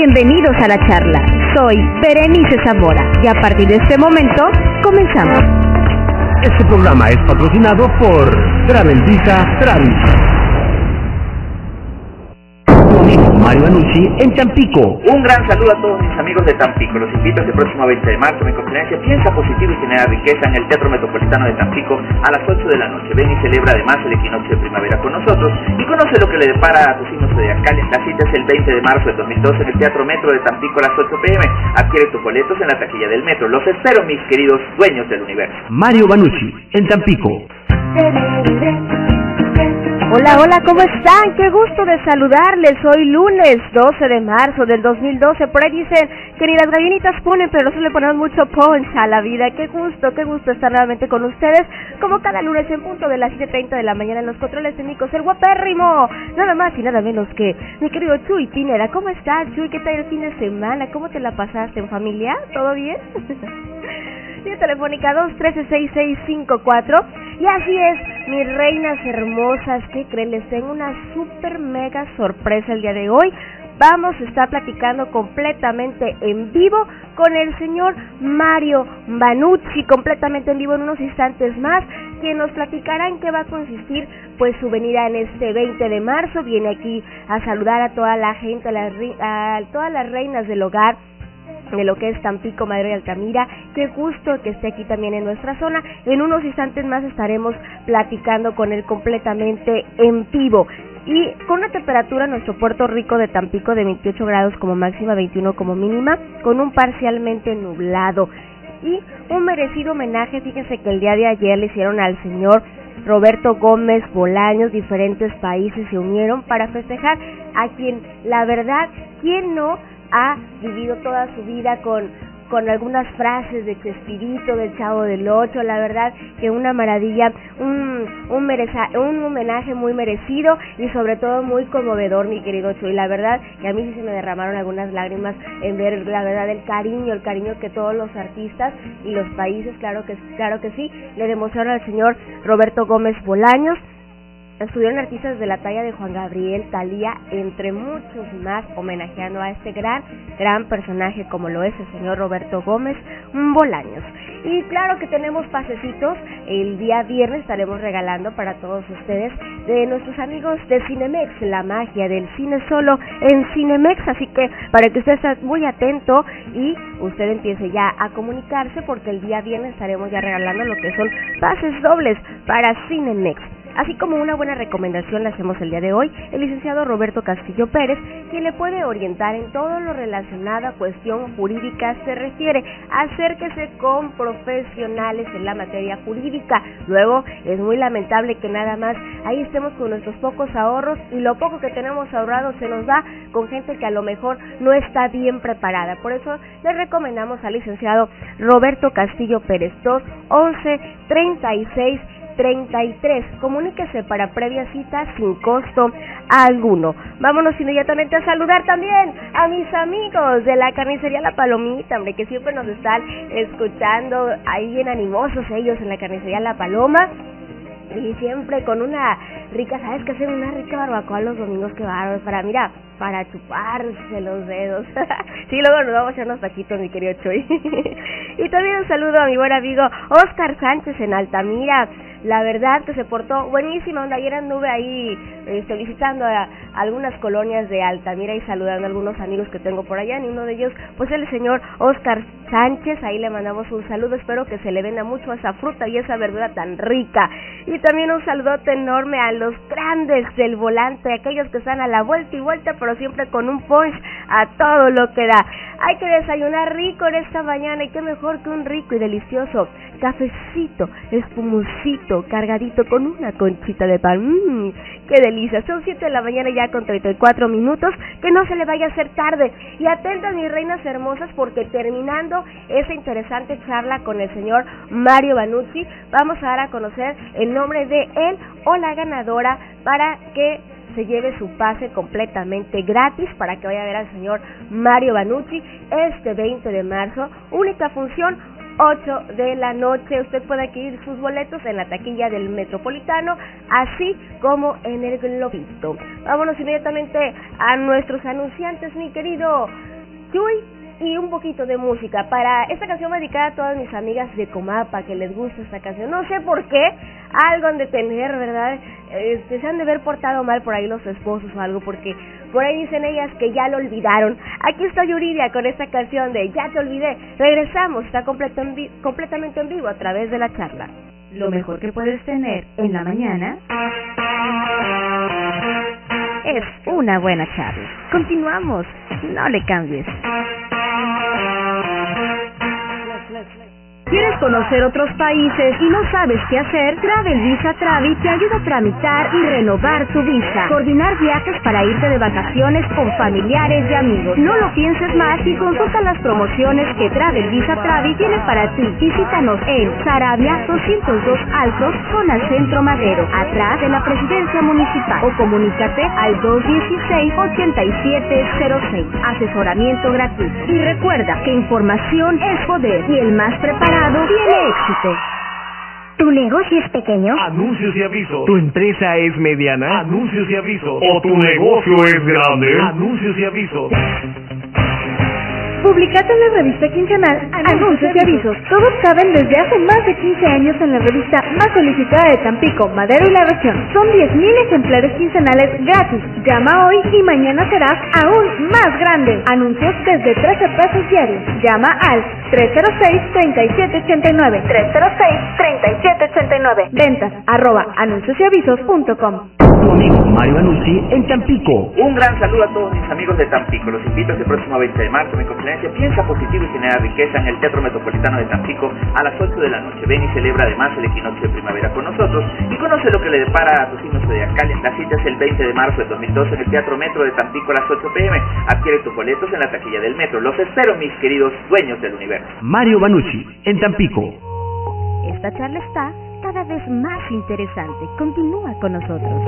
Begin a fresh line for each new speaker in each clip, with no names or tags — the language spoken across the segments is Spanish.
Bienvenidos a la charla. Soy Berenice Zamora y a partir de este momento comenzamos.
Este programa es patrocinado por Travel Visa Travis. Mario Banucci en Tampico.
Un gran saludo a todos mis amigos de Tampico. Los invito a este próximo 20 de marzo. Mi conferencia Piensa positivo y genera riqueza en el Teatro Metropolitano de Tampico a las 8 de la noche. Ven y celebra además el equinoccio de primavera con nosotros y conoce lo que le depara a tu signo zodiacal. La cita es el 20 de marzo del 2012 en el Teatro Metro de Tampico a las 8 p.m. Adquiere tus boletos en la taquilla del Metro. Los espero, mis queridos dueños del universo.
Mario Banucci en Tampico.
Hola, hola, ¿cómo están? Qué gusto de saludarles. Hoy lunes 12 de marzo del 2012. Por ahí dicen que ni las gallinitas ponen, pero no se le ponemos mucho punch a la vida. Qué gusto estar nuevamente con ustedes. Como cada lunes en punto de las 7:30 de la mañana en los controles técnicos, el guapérrimo. Nada más y nada menos que mi querido Chuy Pineda. ¿Cómo estás, Chuy? ¿Qué tal el fin de semana? ¿Cómo te la pasaste en familia? ¿Todo bien? Línea telefónica 213-6654. Y así es, mis reinas hermosas, ¿qué creen? Les tengo una super mega sorpresa el día de hoy. Vamos a estar platicando completamente en vivo con el señor Mario Banucci, completamente en vivo en unos instantes más, quien nos platicará en qué va a consistir pues su venida en este 20 de marzo. Viene aquí a saludar a toda la gente, a todas las reinas del hogar de lo que es Tampico, Madero y Altamira. Qué gusto que esté aquí también en nuestra zona. En unos instantes más estaremos platicando con él completamente en vivo. Y con una temperatura en nuestro Puerto Rico de Tampico de 28 grados como máxima, 21 como mínima, con un parcialmente nublado. Y un merecido homenaje, fíjense que el día de ayer le hicieron al señor Roberto Gómez Bolaños. Diferentes países se unieron para festejar a quien, la verdad, ¿quién no ha vivido toda su vida con algunas frases de Chespirito, del Chavo del Ocho? La verdad que una maravilla, un homenaje muy merecido y sobre todo muy conmovedor, mi querido Chuy. La verdad que a mí sí se me derramaron algunas lágrimas en ver, la verdad, el cariño que todos los artistas y los países, claro que sí, le demostraron al señor Roberto Gómez Bolaños. Estuvieron artistas de la talla de Juan Gabriel, Thalía, entre muchos más, homenajeando a este gran personaje como lo es el señor Roberto Gómez Bolaños. Y claro que tenemos pasecitos, el día viernes estaremos regalando para todos ustedes de nuestros amigos de Cinemex, la magia del cine solo en Cinemex, así que para que usted esté muy atento y usted empiece ya a comunicarse, porque el día viernes estaremos ya regalando lo que son pases dobles para Cinemex. Así como una buena recomendación le hacemos el día de hoy, el licenciado Roberto Castillo Pérez, quien le puede orientar en todo lo relacionado a cuestión jurídica se refiere. Acérquese con profesionales en la materia jurídica. Luego, es muy lamentable que nada más ahí estemos con nuestros pocos ahorros y lo poco que tenemos ahorrado se nos da con gente que a lo mejor no está bien preparada. Por eso, le recomendamos al licenciado Roberto Castillo Pérez, 211-3633. Comuníquese para previa cita sin costo alguno. Vámonos inmediatamente a saludar también a mis amigos de la carnicería La Palomita, hombre, que siempre nos están escuchando ahí bien animosos ellos en la carnicería La Paloma. Y siempre con una rica, ¿sabes qué? Hacen una rica barbacoa los domingos, que bárbaros, para chuparse los dedos. Sí, luego nos vamos a echar unos taquitos, mi querido Chuy. Y también un saludo a mi buen amigo Oscar Sánchez en Altamira. La verdad que se portó buenísima onda. Ayer anduve ahí visitando a algunas colonias de Altamira y saludando a algunos amigos que tengo por allá. Y uno de ellos, pues el señor Oscar Sánchez. Ahí le mandamos un saludo. Espero que se le venda mucho esa fruta y esa verdura tan rica. Y también un saludote enorme a los grandes del volante, aquellos que están a la vuelta y vuelta, pero siempre con un punch a todo lo que da. Hay que desayunar rico en esta mañana, y qué mejor que un rico y delicioso cafecito espumosito cargadito con una conchita de pan. ¡Qué delicia! Son 7 de la mañana ya con 34 minutos. Que no se le vaya a hacer tarde. Y atentas, mis reinas hermosas, porque terminando esa interesante charla con el señor Mario Banucci, vamos a dar a conocer el nombre de él o la ganadora para que se lleve su pase completamente gratis para que vaya a ver al señor Mario Banucci este 20 de marzo. Única función, 8 de la noche. Usted puede adquirir sus boletos en la taquilla del Metropolitano, así como en el Globito. Vámonos inmediatamente a nuestros anunciantes, mi querido Chuy y un poquito de música. Para esta canción va dedicada a todas mis amigas de Comapa que les gusta esta canción. No sé por qué, algo han de tener, ¿verdad? Se han de ver portado mal por ahí los esposos o algo, porque por ahí dicen ellas que ya lo olvidaron. Aquí está Yuridia con esta canción de Ya te olvidé. Regresamos, está completamente en vivo a través de la charla.
Lo mejor que puedes tener en la mañana es una buena charla. Continuamos, no le cambies. ¿Quieres conocer otros países y no sabes qué hacer? Travel Visa Travi te ayuda a tramitar y renovar tu visa. Coordinar viajes para irte de vacaciones con familiares y amigos. No lo pienses más y consulta las promociones que Travel Visa Travi tiene para ti. Visítanos en Saravia 202 Altos, zona Centro Madero, atrás de la Presidencia Municipal. O comunícate al 216-8706. Asesoramiento gratuito. Y recuerda que información es poder y el más preparado tiene éxito.
¿Tu negocio es pequeño?
Anuncios y avisos. ¿Tu empresa es mediana? Anuncios y avisos. ¿O tu negocio es grande? Anuncios y avisos.
Publicate en la revista quincenal Anuncios y Avisos. Todos caben desde hace más de 15 años en la revista más solicitada de Tampico, Madero y la región. Son 10,000 ejemplares quincenales gratis. Llama hoy y mañana serás aún más grande. Anuncios desde 13 pesos diarios. Llama al 306-3789. 306-3789. Ventas @anunciosavisos.com.
Tu amigo Mario Banucci en Tampico.
Un gran saludo a todos mis amigos de Tampico. Los invito este próximo 20 de marzo a mi conferencia Piensa positivo y genera riqueza en el Teatro Metropolitano de Tampico a las 8 de la noche. Ven y celebra además el equinoccio de primavera con nosotros y conoce lo que le depara a tu signo zodiacal. La cita es el 20 de marzo de 2012 en el Teatro Metro de Tampico a las 8 p.m. Adquiere tus boletos en la taquilla del Metro. Los espero, mis queridos dueños del universo.
Mario Banucci en Tampico.
Esta charla está cada vez más interesante. Continúa con nosotros.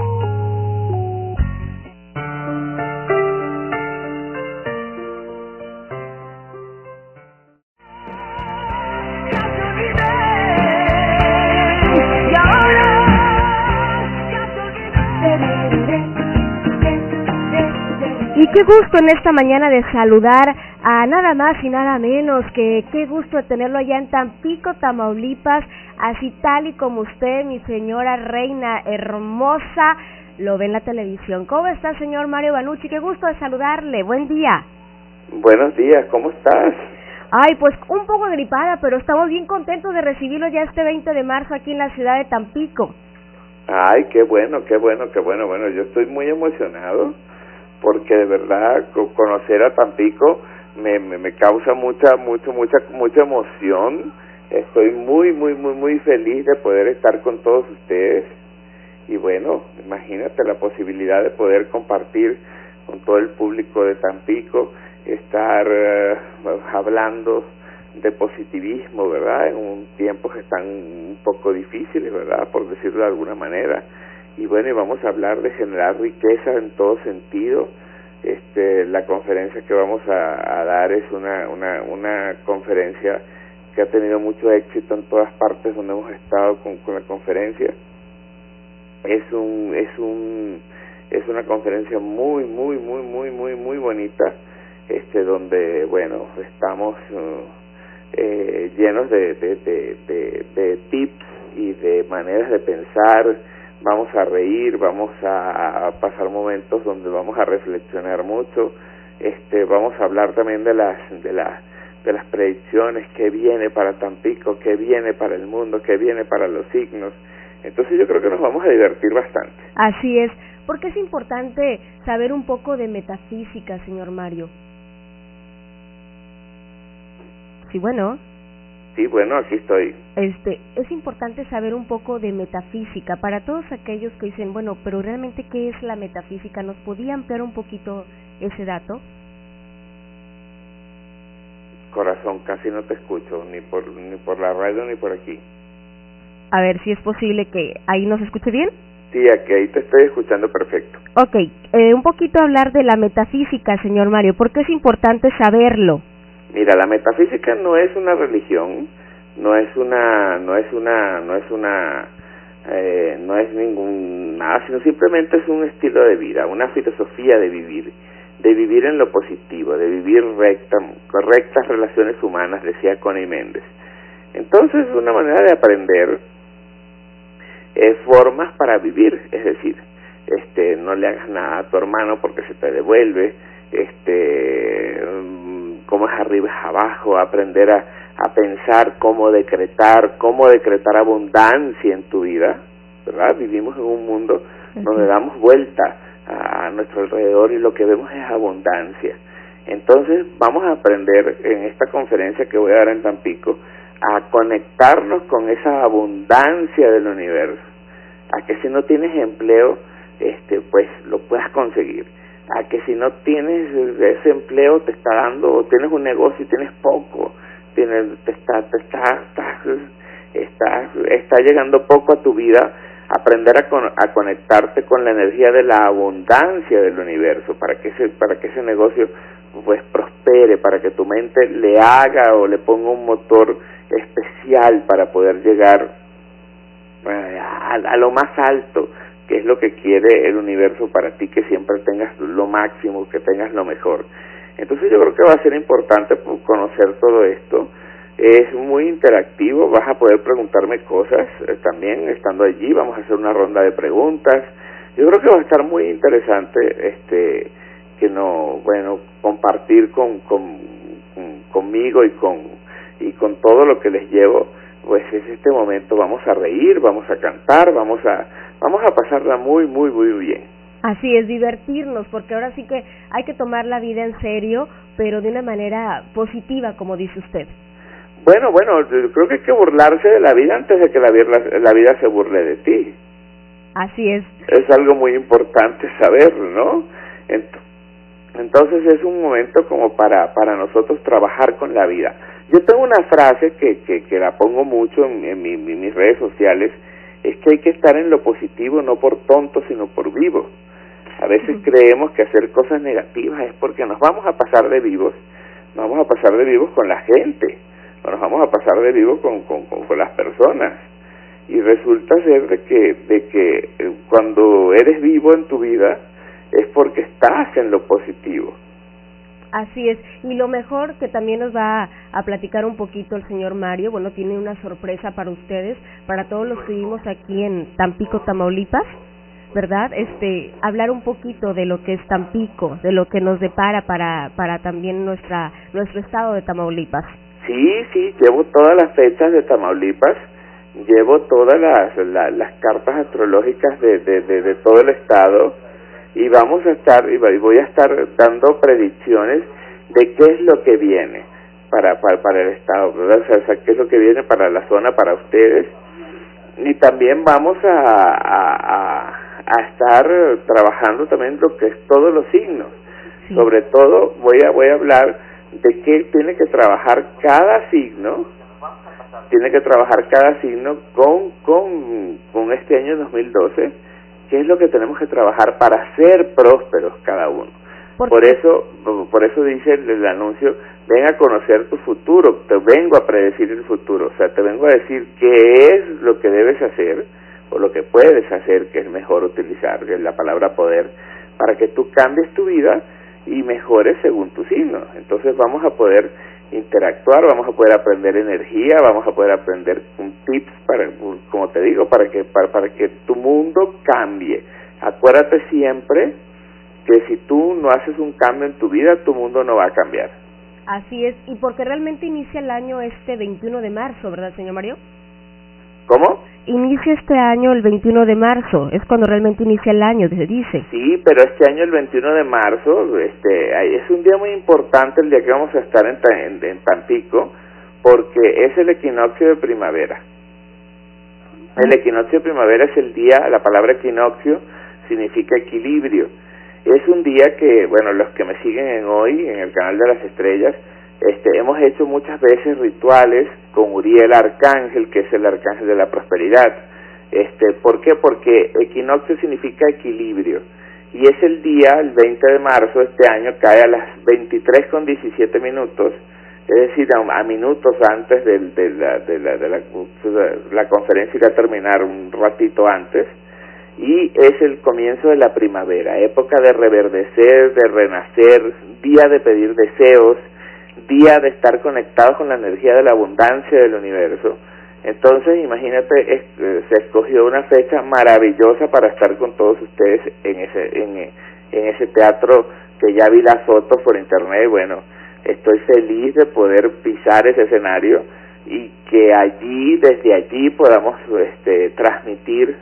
Y qué gusto en esta mañana de saludar a nada más y nada menos que qué gusto de tenerlo allá en Tampico, Tamaulipas, así tal y como usted, mi señora reina hermosa, lo ve en la televisión. ¿Cómo está, señor Mario Banucci? Qué gusto de saludarle, buen día.
Buenos días, ¿cómo estás?
Ay, pues un poco gripada, pero estamos bien contentos de recibirlo ya este 20 de marzo aquí en la ciudad de Tampico.
Ay, qué bueno. Bueno, yo estoy muy emocionado porque de verdad conocer a Tampico me causa mucha emoción. Estoy muy feliz de poder estar con todos ustedes y bueno, imagínate la posibilidad de poder compartir con todo el público de Tampico, estar hablando de positivismo, ¿verdad? En tiempos que están un poco difíciles, ¿verdad? Por decirlo de alguna manera. Y bueno, y vamos a hablar de generar riqueza en todo sentido. La conferencia que vamos a dar es una conferencia que ha tenido mucho éxito en todas partes donde hemos estado con la conferencia. Es una conferencia muy bonita, donde bueno, estamos llenos de tips y de maneras de pensar. Vamos a reír, vamos a pasar momentos donde vamos a reflexionar mucho. Vamos a hablar también de las predicciones, que viene para Tampico, que viene para el mundo, que viene para los signos. Entonces yo creo que nos vamos a divertir bastante.
Así es, porque es importante saber un poco de metafísica, señor Mario. Sí, bueno.
Sí, bueno, aquí estoy.
Es importante saber un poco de metafísica para todos aquellos que dicen, bueno, pero realmente ¿qué es la metafísica? ¿Nos podía ampliar un poquito ese dato?
Corazón, casi no te escucho, ni por la radio ni por aquí.
A ver si es posible que ahí nos escuche bien.
Sí, aquí ahí te estoy escuchando perfecto.
Ok, un poquito hablar de la metafísica, señor Mario, ¿por qué es importante saberlo?
Mira, la metafísica no es una religión, no es ningún nada, sino simplemente es un estilo de vida, una filosofía de vivir. de vivir en lo positivo, de vivir correctas relaciones humanas, decía Connie Méndez. Entonces, una manera de aprender es formas para vivir, es decir, no le hagas nada a tu hermano porque se te devuelve, como es arriba es abajo, aprender a pensar cómo decretar abundancia en tu vida, ¿verdad? Vivimos en un mundo donde damos vuelta a nuestro alrededor y lo que vemos es abundancia. Entonces vamos a aprender en esta conferencia que voy a dar en Tampico a conectarnos con esa abundancia del universo, a que si no tienes empleo, pues lo puedas conseguir, a que si no tienes ese empleo te está dando, o tienes un negocio y tienes poco, está llegando poco a tu vida, aprender a conectarte con la energía de la abundancia del universo para que ese negocio pues prospere, para que tu mente le haga o le ponga un motor especial para poder llegar a lo más alto, que es lo que quiere el universo para ti, que siempre tengas lo máximo, que tengas lo mejor. Entonces yo creo que va a ser importante conocer todo esto. Es muy interactivo, vas a poder preguntarme cosas también estando allí, vamos a hacer una ronda de preguntas. Yo creo que va a estar muy interesante compartir conmigo y con todo lo que les llevo, pues es este momento. Vamos a reír, vamos a cantar, vamos a pasarla muy, muy, muy bien.
Así es, divertirnos, porque ahora sí que hay que tomar la vida en serio, pero de una manera positiva, como dice usted.
Bueno, yo creo que hay que burlarse de la vida antes de que la vida se burle de ti.
Así es.
Es algo muy importante saberlo, ¿no? Entonces es un momento como para nosotros trabajar con la vida. Yo tengo una frase que la pongo mucho en mis redes sociales, es que hay que estar en lo positivo, no por tonto, sino por vivo. A veces creemos que hacer cosas negativas es porque nos vamos a pasar de vivos con la gente, o nos vamos a pasar de vivos con las personas. Y resulta ser de que cuando eres vivo en tu vida es porque estás en lo positivo.
Así es, y lo mejor que también nos va a platicar un poquito el señor Mario, bueno, tiene una sorpresa para ustedes, para todos los que vivimos aquí en Tampico, Tamaulipas, ¿verdad? Hablar un poquito de lo que es Tampico, de lo que nos depara para también nuestro estado de Tamaulipas.
Sí, llevo todas las fechas de Tamaulipas, llevo todas las cartas astrológicas de todo el estado, y voy a estar dando predicciones de qué es lo que viene para el estado, ¿verdad? O sea, qué es lo que viene para la zona, para ustedes. Y también vamos a estar trabajando también lo que es todos los signos. Sí. Sobre todo voy a hablar de qué tiene que trabajar cada signo. Tiene que trabajar cada signo con este año 2012. ¿Qué es lo que tenemos que trabajar para ser prósperos cada uno? Por eso dice el anuncio, ven a conocer tu futuro, te vengo a predecir el futuro, o sea, te vengo a decir qué es lo que debes hacer, o lo que puedes hacer, que es mejor utilizar, que es la palabra poder, para que tú cambies tu vida y mejores según tu signo. Entonces vamos a poder interactuar, vamos a poder aprender energía, vamos a poder aprender tips como te digo, para que tu mundo cambie. Acuérdate siempre que si tú no haces un cambio en tu vida, tu mundo no va a cambiar.
Así es, y porque realmente inicia el año 21 de marzo, ¿verdad, señor Mario?
¿Cómo?
Inicia este año el 21 de marzo, es cuando realmente inicia el año, se dice.
Sí, pero este año el 21 de marzo es un día muy importante, el día que vamos a estar en Tampico, porque es el equinoccio de primavera. El equinoccio de primavera es el día, la palabra equinoccio significa equilibrio. Es un día que, bueno, los que me siguen en hoy, en el canal de las estrellas, hemos hecho muchas veces rituales con Uriel Arcángel, que es el arcángel de la prosperidad. ¿Por qué? Porque equinoccio significa equilibrio. Y es el día, el 20 de marzo de este año, cae a las 23:17 minutos, es decir, a minutos antes de la conferencia, irá a terminar un ratito antes, y es el comienzo de la primavera, época de reverdecer, de renacer, día de pedir deseos, día de estar conectados con la energía de la abundancia del universo. Entonces, imagínate, se escogió una fecha maravillosa para estar con todos ustedes en ese teatro, que ya vi las fotos por internet. Bueno, estoy feliz de poder pisar ese escenario y que desde allí podamos transmitir,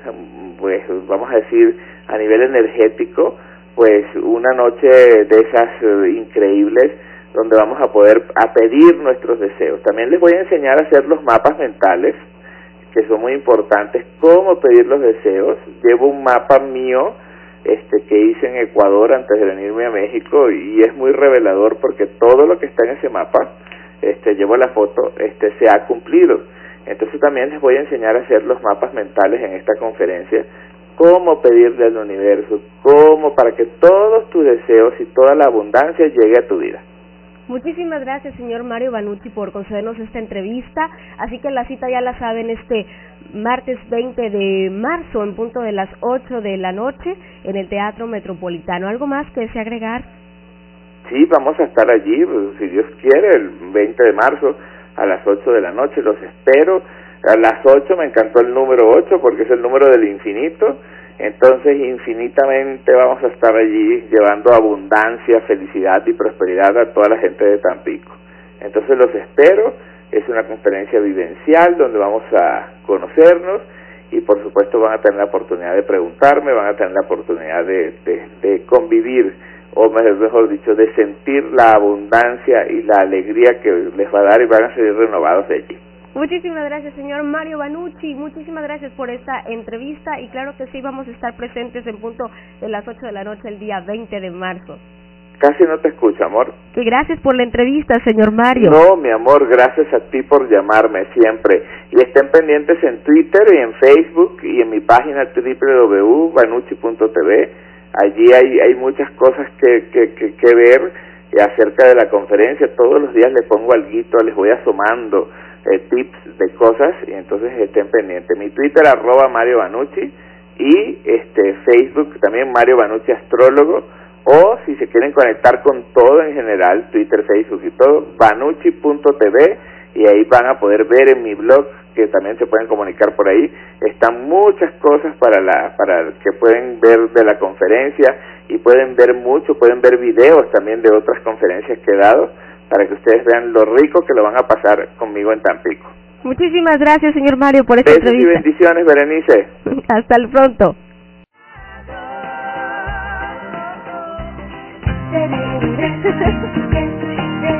pues vamos a decir, a nivel energético, pues una noche de esas increíbles, donde vamos a poder pedir nuestros deseos. También les voy a enseñar a hacer los mapas mentales, que son muy importantes, cómo pedir los deseos. Llevo un mapa mío que hice en Ecuador antes de venirme a México, y es muy revelador porque todo lo que está en ese mapa, llevo la foto, se ha cumplido. Entonces también les voy a enseñar a hacer los mapas mentales en esta conferencia, cómo pedirle al universo, cómo, para que todos tus deseos y toda la abundancia llegue a tu vida.
Muchísimas gracias, señor Mario Banucci, por concedernos esta entrevista. Así que la cita ya la saben, martes 20 de marzo, en punto de las 8 de la noche, en el Teatro Metropolitano. ¿Algo más que desee agregar?
Sí, vamos a estar allí, pues, si Dios quiere, el 20 de marzo a las 8 de la noche. Los espero. A las 8 me encantó el número 8 porque es el número del infinito. Entonces, infinitamente vamos a estar allí llevando abundancia, felicidad y prosperidad a toda la gente de Tampico. Entonces, los espero. Es una conferencia vivencial donde vamos a conocernos y, por supuesto, van a tener la oportunidad de preguntarme, van a tener la oportunidad de convivir, o mejor dicho, de sentir la abundancia y la alegría que les va a dar, y van a salir renovados de allí.
Muchísimas gracias, señor Mario Banucci, muchísimas gracias por esta entrevista, y claro que sí, vamos a estar presentes en punto de las 8 de la noche el día 20 de marzo.
Casi no te escucho, amor.
Y gracias por la entrevista, señor Mario.
No, mi amor, gracias a ti por llamarme siempre. Y estén pendientes en Twitter y en Facebook y en mi página www.banucci.tv. Allí hay muchas cosas que ver acerca de la conferencia. Todos los días les pongo alguito, les voy asomando tips de cosas, y entonces estén pendientes. Mi Twitter @Mario Banucci, y Facebook también Mario Banucci Astrólogo, o si se quieren conectar con todo en general, Twitter, Facebook y todo, banucci.tv, y ahí van a poder ver en mi blog, que también se pueden comunicar por ahí. Están muchas cosas para que pueden ver de la conferencia, y pueden ver videos también de otras conferencias que he dado, para que ustedes vean lo rico que lo van a pasar conmigo en Tampico.
Muchísimas gracias, señor Mario, por esta entrevista.
Y bendiciones, Berenice.
Hasta el pronto.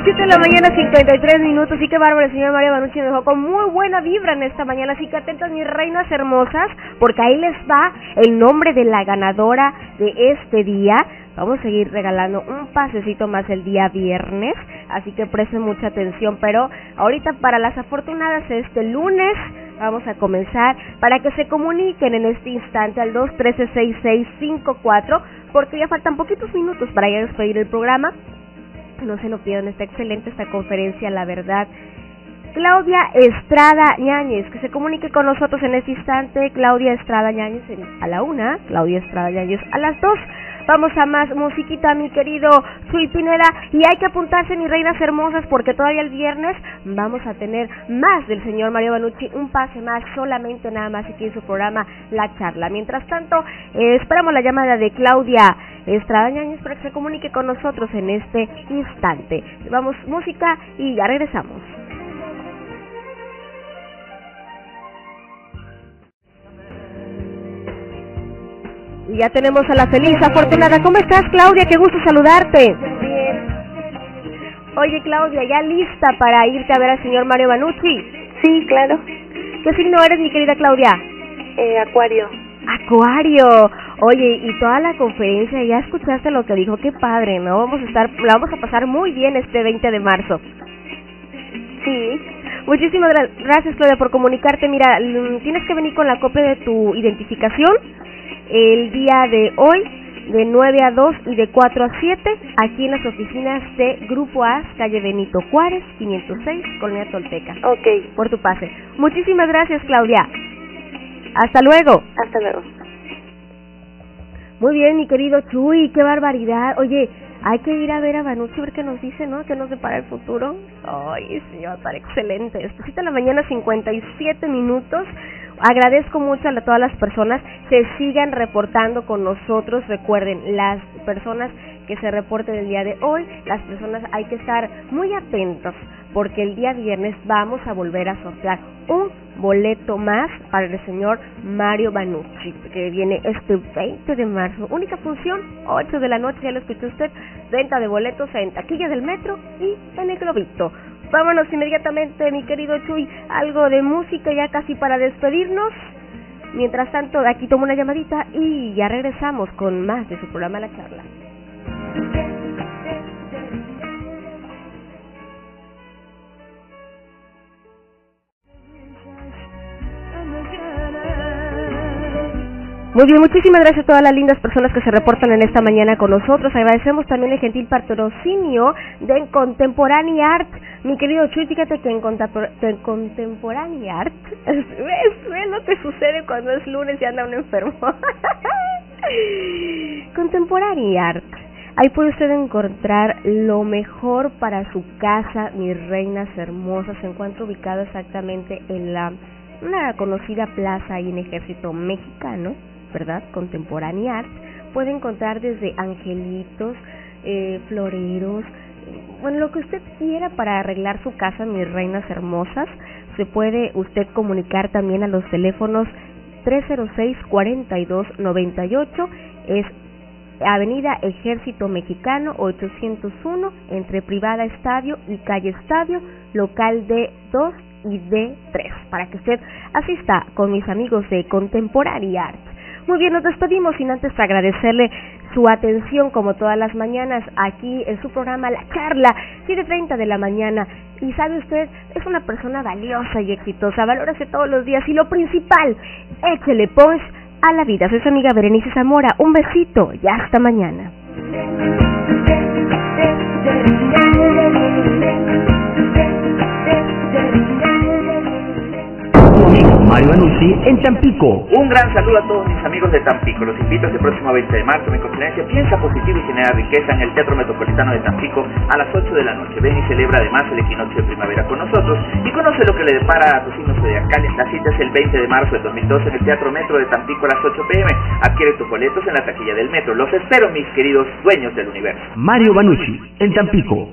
7 de la mañana, 53 minutos, y qué bárbaro, el señor Mario Banucci me dejó con muy buena vibra en esta mañana, así que atentas mis reinas hermosas, porque ahí les va el nombre de la ganadora de este día. Vamos a seguir regalando un pasecito más el día viernes, así que presten mucha atención, pero ahorita para las afortunadas este lunes vamos a comenzar para que se comuniquen en este instante al 213-6654, porque ya faltan poquitos minutos para ya despedir el programa. No se lo pierdan, está excelente esta conferencia, la verdad. Claudia Estrada Ñáñez, que se comunique con nosotros en este instante. Claudia Estrada Ñáñez a la 1, Claudia Estrada Ñáñez a las 2. Vamos a más musiquita, mi querido Chuy Pineda, y hay que apuntarse, mis reinas hermosas, porque todavía el viernes vamos a tener más del señor Mario Banucci, un pase más, solamente nada más aquí en su programa La Charla. Mientras tanto, esperamos la llamada de Claudia Estrada Ñáñez para que se comunique con nosotros en este instante. Vamos, música, y ya regresamos. Y ya tenemos a la feliz afortunada. ¿Cómo estás, Claudia? Qué gusto saludarte.
Bien.
Oye, Claudia, ¿ya lista para irte a ver al señor Mario Banucci?
Sí, claro.
¿Qué signo eres, mi querida Claudia?
Acuario.
Acuario. Oye, y toda la conferencia, ya escuchaste lo que dijo, qué padre, ¿no? La vamos a pasar muy bien este 20 de marzo.
Sí.
Muchísimas gracias, Claudia, por comunicarte. Mira, tienes que venir con la copia de tu identificación el día de hoy, de 9 a 2 y de 4 a 7, aquí en las oficinas de Grupo A, calle Benito Juárez, 506, Colonia Tolteca.
Ok.
Por tu pase. Muchísimas gracias, Claudia. Hasta luego.
Hasta luego.
Muy bien, mi querido Chuy, qué barbaridad. Oye, hay que ir a ver a Banucci, ver qué nos dice, ¿no? ¿Qué nos depara el futuro? Ay, sí, va a estar excelente. Después de la mañana, 57 minutos. Agradezco mucho a todas las personas que sigan reportando con nosotros. Recuerden, las personas que se reporten el día de hoy, las personas hay que estar muy atentos, porque el día viernes vamos a volver a sortear un boleto más para el señor Mario Banucci, que viene este 20 de marzo. Única función, 8 de la noche, ya lo escuchó usted. Venta de boletos en taquillas del metro y en el Globito. Vámonos inmediatamente, mi querido Chuy, algo de música ya casi para despedirnos. Mientras tanto, aquí tomo una llamadita y ya regresamos con más de su programa La Charla. Muy bien, muchísimas gracias a todas las lindas personas que se reportan en esta mañana con nosotros. Agradecemos también el gentil patrocinio de Contemporary Art. Mi querido Chuy, fíjate que en Contemporary Art, ¿ves lo que sucede cuando es lunes y anda uno enfermo? Contemporary Art. Ahí puede usted encontrar lo mejor para su casa, mis reinas hermosas. Se encuentra ubicado exactamente en una conocida plaza ahí en Ejército Mexicano, ¿verdad? Contemporary Art. Puede encontrar desde angelitos, floreros, bueno, lo que usted quiera para arreglar su casa, mis reinas hermosas. Se puede usted comunicar también a los teléfonos 306-4298, es Avenida Ejército Mexicano 801, entre Privada Estadio y Calle Estadio, local D2 y D3, para que usted asista con mis amigos de Contemporary Art. Muy bien, nos despedimos sin antes agradecerle su atención como todas las mañanas aquí en su programa La Charla, 7:30 de la mañana. Y sabe usted, es una persona valiosa y exitosa, valórase todos los días y lo principal, échele punch a la vida. Soy su amiga Berenice Zamora, un besito y hasta mañana.
Mario Banucci en Tampico.
Un gran saludo a todos mis amigos de Tampico. Los invito a este próximo 20 de marzo. Mi conferencia Piensa positivo y genera riqueza en el Teatro Metropolitano de Tampico a las 8 de la noche. Ven y celebra además el equinoccio de primavera con nosotros y conoce lo que le depara a tu signo zodiacal. La cita es el 20 de marzo del 2012 en el Teatro Metro de Tampico a las 8 p.m. Adquiere tus boletos en la taquilla del metro. Los espero, mis queridos dueños del universo.
Mario Banucci en Tampico.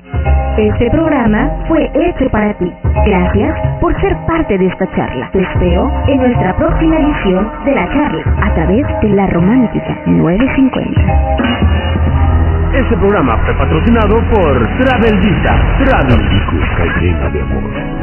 Este programa fue hecho para ti. Gracias por ser parte de esta charla. Te espero en nuestra próxima edición de La Charla a través de La Romántica 950.
Este programa fue patrocinado por Travel Visa, Travel y llena de amor.